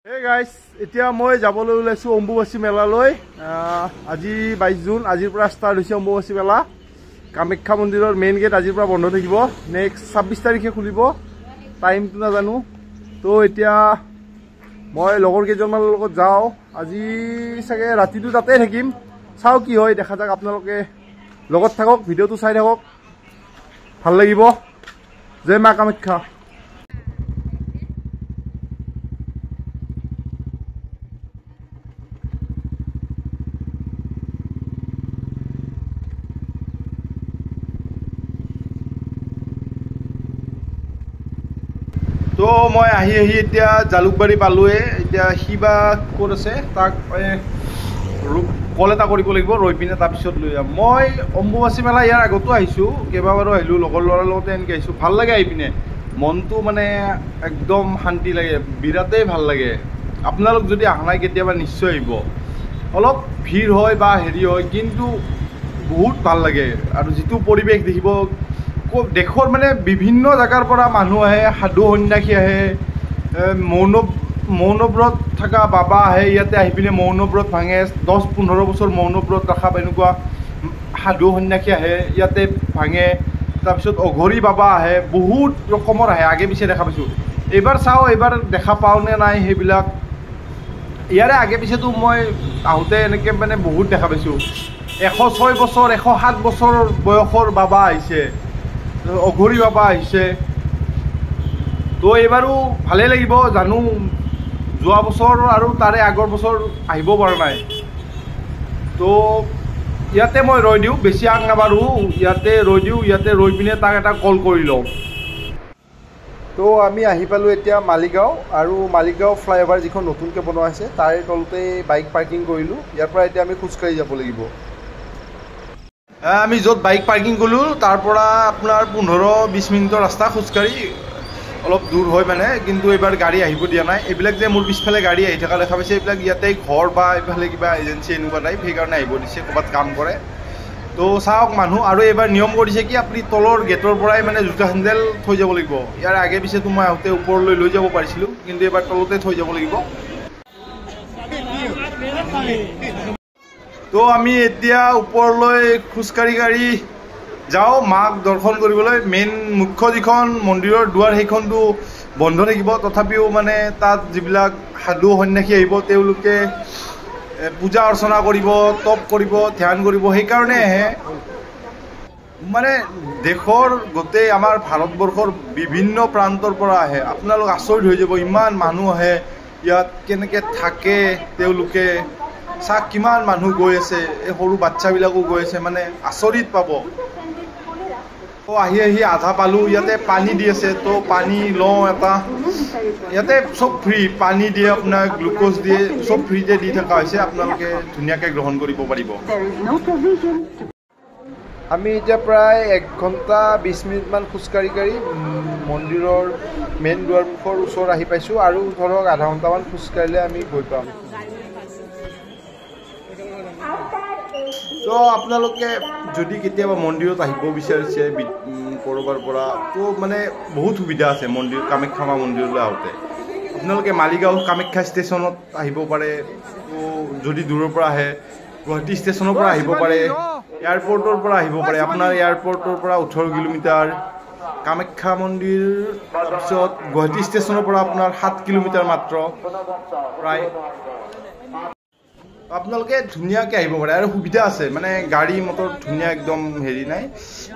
Hey guys, এতিয়া মই যাবলৈ ওলাইছো অম্বুবাচী মেলালৈ। আজি 22 জুন, আজিৰ পৰা ষ্টাৰ্ট হৈছে অম্বুবাচী মেলা। কামাখ্যা মন্দিৰৰ মেইন গেট আজিৰ পৰা বন্ধ থাকিব। নেক্সট 26 তাৰিখে খুলিব, টাইমটো নাজানো। তো এতিয়া মই লগৰ কেইজনমানৰ লগত যাওঁ। আজি চাগে ৰাতিটো তাতে থাকিম, চাওঁ কি হয় দেখা যাক। আপোনালোকে লগত থাকক, ভিডিঅ'টো চাই থাকক, ভাল লাগিব। জয় মা কামাখ্যা। তো মই আহি এতিয়া জালুকবাৰী পালোৱে। এতিয়া শিবা ক'ত আছে তাক কল এটা কৰিব লাগিব, ৰৈ পিনে তাৰপিছত লৈ যাম। মই অম্বুবাচী মেলা ইয়াৰ আগতো আহিছোঁ, কেইবাবাৰো আহিলোঁ, লগৰ ল'ৰাৰ লগতে এনেকৈ আহিছোঁ। ভাল লাগে আহি পিনে, মনটো মানে একদম শান্তি লাগে, বিৰাটেই ভাল লাগে। আপোনালোক যদি অহা নাই কেতিয়াবা নিশ্চয় আহিব। অলপ ভিৰ হয় বা হেৰি হয়, কিন্তু বহুত ভাল লাগে। আৰু যিটো পৰিৱেশ দেখিব, দেশৰ মানে বিভিন্ন জেগাৰ পৰা মানুহ আহে, সাধু সন্যাসী আহে, মৌনব্ৰত থকা বাবা আহে। ইয়াতে আহি পিনে মৌনব্ৰত ভাঙে, 10-15 বছৰ মৌনব্ৰত ৰখা এনেকুৱা সাধু সন্যাসী আহে, ইয়াতে ভাঙে। তাৰপিছত অঘৰী বাবা আহে, বহুত ৰকমৰ আহে, আগে পিছে দেখা পাইছোঁ। এইবাৰ চাওঁ, এইবাৰ দেখা পাওঁ নে নাই সেইবিলাক। ইয়াৰে আগে পিছেতো মই আহোঁতে এনেকৈ মানে বহুত দেখা পাইছোঁ। 106 বছৰ 107 বছৰ বয়সৰ বাবা আহিছে, অঘৰী বাবা আহিছে। তো এইবাৰো ভালেই লাগিব জানো। যোৱা বছৰ আৰু তাৰে আগৰ বছৰ আহিব পৰা নাই। তো ইয়াতে মই ৰৈ দিওঁ, বেছি আগ নাবাঢ়ো, ইয়াতে ৰৈ দিওঁ। ইয়াতে ৰৈ পিনে তাক এটা কল কৰি লওঁ। তো আমি আহি পালোঁ এতিয়া মালিগাঁও, আৰু মালিগাঁও ফ্লাইঅভাৰ যিখন নতুনকৈ বনোৱা হৈছে তাৰে তলতে বাইক পাৰ্কিং কৰিলোঁ। ইয়াৰ পৰা এতিয়া আমি খোজকাঢ়ি যাব লাগিব। আমি য'ত বাইক পাৰ্কিং কৰিলোঁ তাৰ পৰা আপোনাৰ 15-20 মিনিটৰ ৰাস্তা খোজকাঢ়ি, অলপ দূৰ হয় মানে। কিন্তু এইবাৰ গাড়ী আহিব দিয়া নাই। এইবিলাক যে মোৰ পিছফালে গাড়ী আহি থকা দেখা পাইছে, এইবিলাক ইয়াতে ঘৰ বা এইফালে কিবা এজেঞ্চি এনেকুৱা টাইপ, সেইকাৰণে আহিব দিছে, ক'ৰবাত কাম কৰে। তো চাওক মানুহ। আৰু এইবাৰ নিয়ম কৰিছে কি, আপুনি তলৰ গেটৰ পৰাই মানে জোতা চেণ্ডেল থৈ যাব লাগিব। ইয়াৰ আগে পিছেতো মই আহোঁতে ওপৰলৈ লৈ যাব পাৰিছিলোঁ, কিন্তু এইবাৰ তলতে থৈ যাব লাগিব। তো আমি এতিয়া ওপৰলৈ খোজকাঢ়ি যাওঁ মাক দৰ্শন কৰিবলৈ। মেইন মুখ্য যিখন মন্দিৰৰ দুৱাৰ সেইখনটো বন্ধ থাকিব, তথাপিও মানে তাত যিবিলাক সাধু সন্যাসী আহিব তেওঁলোকে পূজা অৰ্চনা কৰিব, তপ কৰিব, ধ্যান কৰিব, সেইকাৰণে আহে। মানে দেশৰ গোটেই আমাৰ ভাৰতবৰ্ষৰ বিভিন্ন প্ৰান্তৰ পৰা আহে। আপোনালোক আচৰিত হৈ যাব, ইমান মানুহ আহে ইয়াত, কেনেকৈ থাকে তেওঁলোকে। চাওক কিমান মানুহ গৈ আছে, এই সৰু বাচ্চাবিলাকো গৈ আছে, মানে আচৰিত পাব। তো আহি আধা পালোঁ। ইয়াতে পানী দি আছে, তো পানী লওঁ এটা। ইয়াতে চব ফ্ৰী, পানী দিয়ে, আপোনাক গ্লুক'জ দিয়ে, চব ফ্ৰীতে দি থকা হৈছে। আপোনালোকে ধুনীয়াকৈ গ্ৰহণ কৰিব পাৰিব। আমি এতিয়া প্ৰায় 1 ঘণ্টা 20 মিনিটমান খোজকাঢ়ি মন্দিৰৰ মেইন দুৱাৰমুখৰ ওচৰত আহি পাইছোঁ। আৰু ধৰক আধা ঘণ্টামান খোজকাঢ়িলে আমি গৈ পাম। তো আপোনালোকে যদি কেতিয়াবা মন্দিৰত আহিব বিচাৰিছে ক'ৰবাৰ পৰা, তো মানে বহুত সুবিধা আছে মন্দিৰ, কামাখ্যা মা মন্দিৰলৈ আহোঁতে। আপোনালোকে মালিগাঁও কামাখ্যা ষ্টেচনত আহিব পাৰে। তো যদি দূৰৰ পৰা আহে, গুৱাহাটী ষ্টেচনৰ পৰা আহিব পাৰে, এয়াৰপৰ্টৰ পৰা আহিব পাৰে। আপোনাৰ এয়াৰপৰ্টৰ পৰা 18 কিলোমিটাৰ, কামাখ্যা মন্দিৰ তাৰপিছত গুৱাহাটী ষ্টেচনৰ পৰা আপোনাৰ 7 কিলোমিটাৰ মাত্ৰ প্ৰায়। আপোনালোকে ধুনীয়াকৈ আহিব পাৰে, আৰু সুবিধা আছে, মানে গাড়ী মটৰ ধুনীয়া, একদম হেৰি নাই,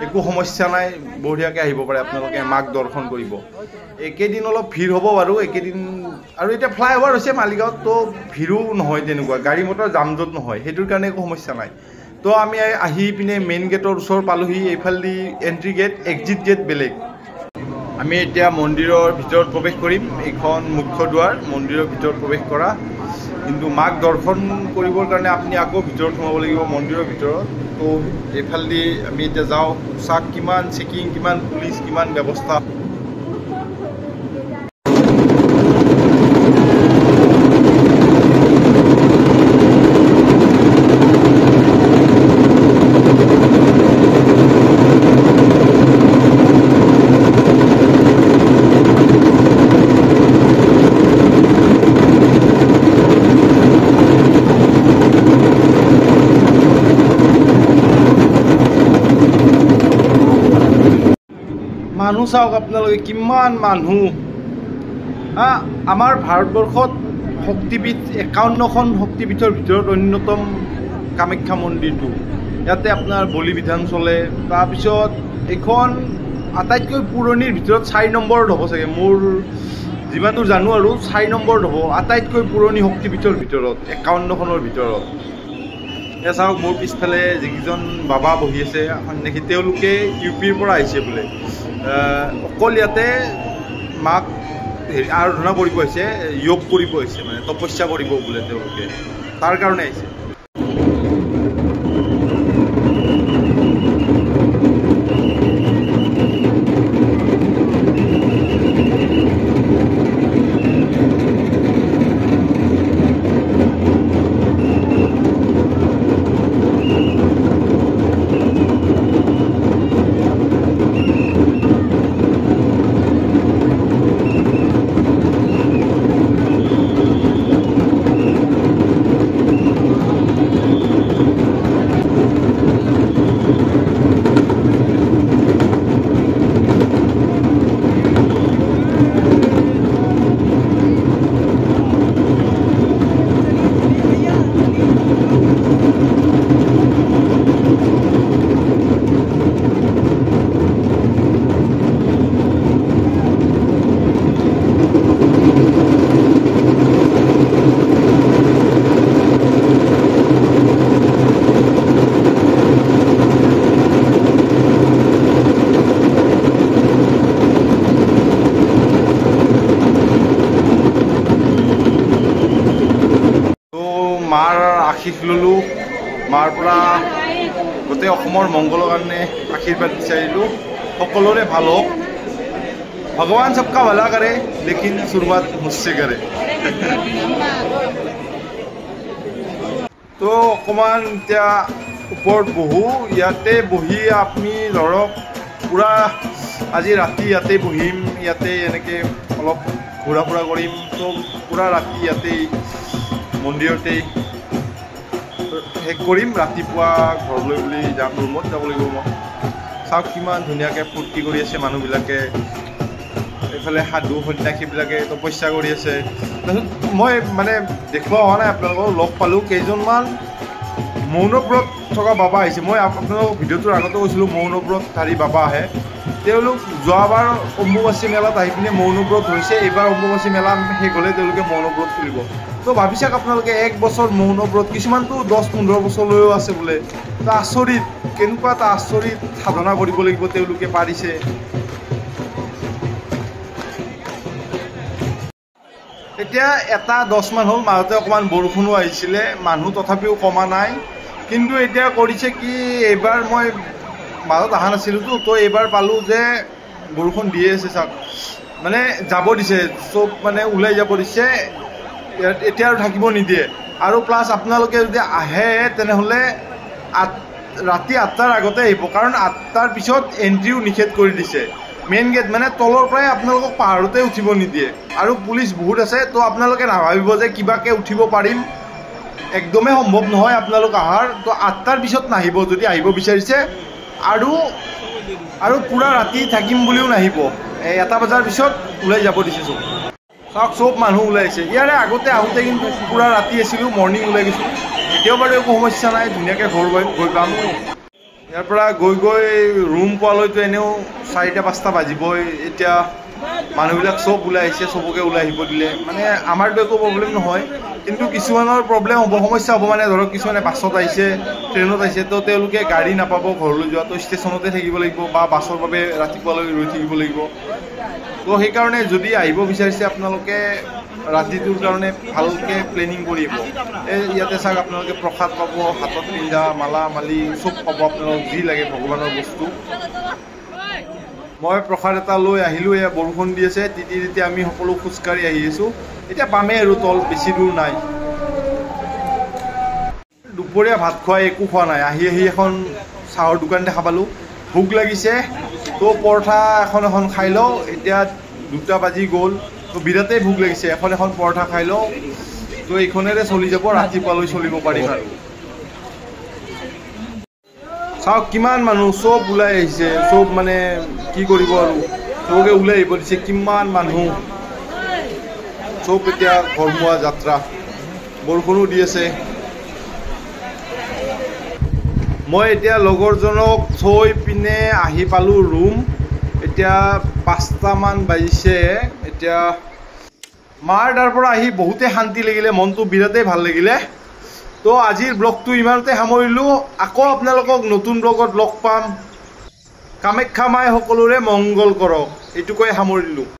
একো সমস্যা নাই, বঢ়িয়াকৈ আহিব পাৰে আপোনালোকে মাক দৰ্শন কৰিব। একেদিন অলপ ভিৰ হ'ব বাৰু, একেদিন। আৰু এতিয়া ফ্লাইঅভাৰ হৈছে মালিগাঁৱত, তো ভিৰো নহয় তেনেকুৱা, গাড়ী মটৰ যাম জঁট নহয়, সেইটোৰ কাৰণে একো সমস্যা নাই। তো আমি আহি পিনে মেইন গেটৰ ওচৰ পালোহি। এইফালেদি এণ্ট্ৰি গেট, এক্সিট গেট বেলেগ। আমি এতিয়া মন্দিৰৰ ভিতৰত প্ৰৱেশ কৰিম। এইখন মুখ্য দুৱাৰ, মন্দিৰৰ ভিতৰত প্ৰৱেশ কৰা। কিন্তু মাক দৰ্শন কৰিবৰ কাৰণে আপুনি আকৌ ভিতৰত সোমাব লাগিব, মন্দিৰৰ ভিতৰত। তো এইফালেদি আমি এতিয়া যাওঁ। চাওক কিমান চেকিং, কিমান পুলিচ, কিমান ব্যৱস্থা। মানুহ চাওক আপোনালোকে কিমান মানুহ। আমাৰ ভাৰতবৰ্ষত শক্তিপীঠ 51খন শক্তিপীঠৰ ভিতৰত অন্যতম কামাখ্যা মন্দিৰটো। ইয়াতে আপোনাৰ বলি বিধান চলে। তাৰপিছত এইখন আটাইতকৈ পুৰণিৰ ভিতৰত 4 নম্বৰত হ'ব চাগে, মোৰ যিমানটো জানো আৰু 4 নম্বৰত হ'ব আটাইতকৈ পুৰণি শক্তিপীঠৰ ভিতৰত 51খনৰ ভিতৰত। এয়া চাওক মোৰ পিছফালে যিকেইজন বাবা বহি আছে সন্ন্যাসী, তেওঁলোকে UPৰ পৰা আহিছে বোলে। অকল ইয়াতে মাক আৰাধনা কৰিব আহিছে, যোগ কৰিব আহিছে, মানে তপস্যা কৰিব বোলে তেওঁলোকে, তাৰ কাৰণে আহিছে। মাৰ আশীষ ল'লোঁ, মাৰ পৰা গোটেই অসমৰ মংগলৰ কাৰণে আশীৰ্বাদ বিচাৰিলোঁ। সকলোৰে ভাল হওক, ভগৱান সবকা ভলা কৰে, লেকিন শুৰুৱাত মুঝছে কৰে। তো অকণমান এতিয়া ওপৰত বহোঁ, ইয়াতে বহি আপুনি ধৰক পূৰা আজি ৰাতি ইয়াতে বহিম, ইয়াতে এনেকৈ অলপ ঘূৰা ফুৰা কৰিম। তো পূৰা ৰাতি ইয়াতেই মন্দিৰতেই শেষ কৰিম, ৰাতিপুৱা ঘৰলৈ বুলি যাম, ৰুমত যাব লাগিব মই। চাওক কিমান ধুনীয়াকৈ ফূৰ্তি কৰি আছে মানুহবিলাকে, এইফালে সাধু সন্যাসীবিলাকে তপস্যা কৰি আছে। তাৰপিছত মই মানে দেখুওৱা হোৱা নাই আপোনালোকক, লগ পালোঁ কেইজনমান মৌনব্ৰত থকা বাবা আহিছে। মই আপোনালোকক ভিডিঅ'টোৰ আগতে কৈছিলোঁ মৌনব্ৰতধাৰী বাবা আহে। তেওঁলোক যোৱাবাৰ অম্বুবাচী মেলাত আহি পিনে মৌনব্ৰত হৈছে, এইবাৰ অম্বুবাচী মেলা শেষ হ'লে তেওঁলোকে মৌনব্ৰত খুলিব। তো ভাবি চাওক আপোনালোকে 1 বছৰ মৌনব্ৰত, কিছুমানতো 10-15 বছৰলৈও আছে বোলে। তো আচৰিত, কেনেকুৱা এটা আচৰিত সাধনা কৰিব লাগিব তেওঁলোকে পাৰিছে। এতিয়া 1-10 মান হ'ল, মাজতে অকণমান বৰষুণো আহিছিলে, মানুহ তথাপিও কমা নাই। কিন্তু এতিয়া কৰিছে কি, এইবাৰ মই মাজত অহা নাছিলোঁতো, তো এইবাৰ পালোঁ যে বৰষুণ দিয়ে আছে। চাওক মানে যাব দিছে, চব মানে ওলাই যাব দিছে, এতিয়া আৰু থাকিব নিদিয়ে। আৰু প্লাছ আপোনালোকে যদি আহে তেনেহ'লে ৰাতি 8টাৰ আগতে আহিব, কাৰণ 8টাৰ পিছত এণ্ট্ৰিও নিষেধ কৰি দিছে। মেইন গেট মানে তলৰ পৰাই আপোনালোকক পাহাৰতে উঠিব নিদিয়ে, আৰু পুলিচ বহুত আছে। তো আপোনালোকে নাভাবিব যে কিবাকৈ উঠিব পাৰিম, একদমেই সম্ভৱ নহয় আপোনালোক অহাৰ। তো 8টাৰ পিছত নাহিব যদি আহিব বিচাৰিছে, আৰু পূৰা ৰাতি থাকিম বুলিও নাহিব, 1টা বজাৰ পিছত ওলাই যাব দিছে চব। চাওক চব মানুহ ওলাইছে। ইয়াৰে আগতে আহোঁতে কিন্তু পূৰা ৰাতি আছিলোঁ, মৰ্ণিং ওলাই গৈছোঁ। এতিয়াও বাৰু একো সমস্যা নাই, ধুনীয়াকৈ ঘৰ গৈ পাম। ইয়াৰ পৰা গৈ গৈ ৰুম পোৱালৈতো এনেও 4-5টা বাজিবই। এতিয়া মানুহবিলাক চব ওলাই আহিছে, চবকে ওলাই আহিব দিলে, মানে আমাৰতো একো প্ৰব্লেম নহয়। কিন্তু কিছুমানৰ প্ৰব্লেম হ'ব, সমস্যা হ'ব। মানে ধৰক কিছুমানে বাছত আহিছে, ট্ৰেইনত আহিছে, তো তেওঁলোকে গাড়ী নাপাব ঘৰলৈ যোৱা, তো ষ্টেচনতে থাকিব লাগিব বা বাছৰ বাবে ৰাতিপুৱালৈ ৰৈ থাকিব লাগিব। তো সেইকাৰণে যদি আহিব বিচাৰিছে আপোনালোকে ৰাতিটোৰ কাৰণে ভালকৈ প্লেনিং কৰিব। ইয়াতে চাওক আপোনালোকে প্ৰসাদ পাব, হাতত পিন্ধা মালা মালি চব পাব, আপোনালোকক যি লাগে ভগৱানৰ বস্তু। মই প্ৰসাদ এটা লৈ আহিলোঁ, এয়া বৰষুণ দি আছে, তিতি তিতি আমি সকলো খোজকাঢ়ি আহি আছোঁ। এতিয়া পামেই আৰু তল, বেছি দূৰ নাই। দুপৰীয়া ভাত খোৱা একো খোৱা নাই, আহি এখন চাহৰ দোকান দেখা পালোঁ, ভোক লাগিছে। তো পৰঠা এখন খাই লওঁ, এতিয়া 2টা বাজি গ'ল, তো বিৰাটেই ভোক লাগিছে, এখন পৰঠা খাই লওঁ। তো এইখনেৰে চলি যাব, ৰাতিপুৱালৈ চলিব পাৰিম আৰু। চাওক কিমান মানুহ, চব ওলাই আহিছে, চব মানে কি কৰিব আৰু চবকে ওলাই আহিব দিছে কিমান মানুহ চব এতিয়া ঘৰমুৱা যাত্ৰা বৰষুণো দি আছে মই এতিয়া লগৰজনক থৈ পিনে আহি পালোঁ ৰুম এতিয়া 5টামান বাজিছে এতিয়া মাৰ তাৰ পৰা আহি বহুতে শান্তি লাগিলে মনটো বিৰাটেই ভাল লাগিলে তো আজিৰ ব্লগটো ইমানতে সামৰিলোঁ আকৌ আপোনালোকক নতুন ব্লগত লগ পাম কামাখ্যা মাই সকলোৰে মংগল কৰক এইটোকৈ সামৰিলোঁ